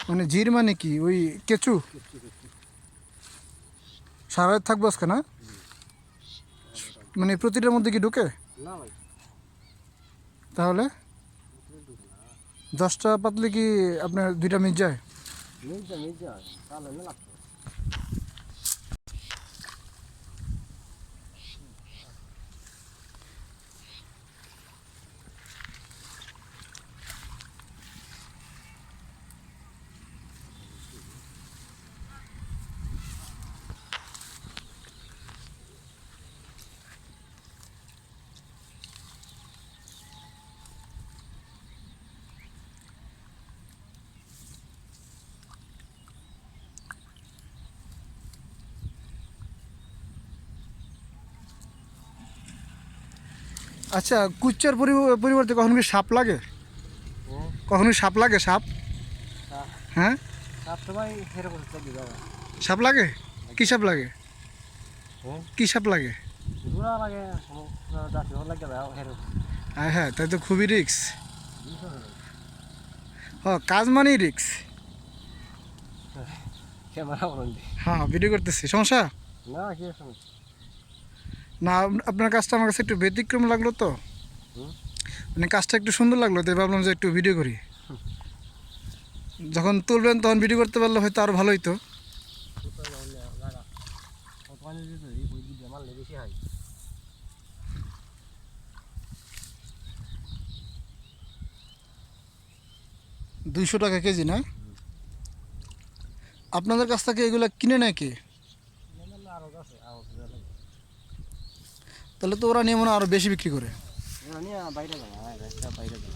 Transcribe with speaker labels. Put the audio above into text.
Speaker 1: মানে জির মানে কি ওই কেঁচু? সারা রাত থাকবো আজকে না? মানে প্রতিটার মধ্যে কি ঢুকে?
Speaker 2: না ভাই,
Speaker 1: তাহলে 10টা পাতলে কি আপনার 2টা মিট যায়?
Speaker 2: মির্জা তাহলে না লাগতো।
Speaker 1: আচ্ছা, কুচ্চার পরিবর্তে কখনো কি সাপ লাগে?
Speaker 2: হুম,
Speaker 1: কখনো কি সাপ লাগে? সাপ?
Speaker 2: সাপ
Speaker 1: হ্যাঁ,
Speaker 2: সাপ তো ভাই সেরকম চলবে বাবা।
Speaker 1: সাপ লাগে। কি সাপ লাগে?
Speaker 2: হুম,
Speaker 1: কি সাপ লাগে?
Speaker 2: ঘোরা লাগে, জাতি ভালো লাগে ভাই সেরকম।
Speaker 1: হ্যাঁ হ্যাঁ, তাই তো খুবই রিক্স। কাজ মানেই রিক্স।
Speaker 2: ক্যামেরা বলেন
Speaker 1: হ্যাঁ, ভিডিও করতেছি, সমস্যা
Speaker 2: না কি সমস্যা?
Speaker 1: না। আপনার কাজটা আমার কাছে একটু ব্যতিক্রম লাগলো তো,
Speaker 2: হুম,
Speaker 1: মানে কাজটা একটু সুন্দর লাগলো, তাই ভাবলাম যে একটু ভিডিও করি। যখন তুলবেন তখন ভিডিও করতে পারলে হয়তো আরও ভালো হইতো।
Speaker 2: লাগা পানি দিতে এই বই দিয়ে মারলে বেশি হয়।
Speaker 1: 200 টাকা কেজি না? আপনাদের কাছ থেকে এগুলো কিনে নেয় কে?
Speaker 2: আরো আছে আরো
Speaker 1: তাহলে তো ওরা নিয়ে মনে হয় আরও বেশি বিক্রি করে।
Speaker 2: নিয়ে বাইরে যাবো, বাইরে যাবো।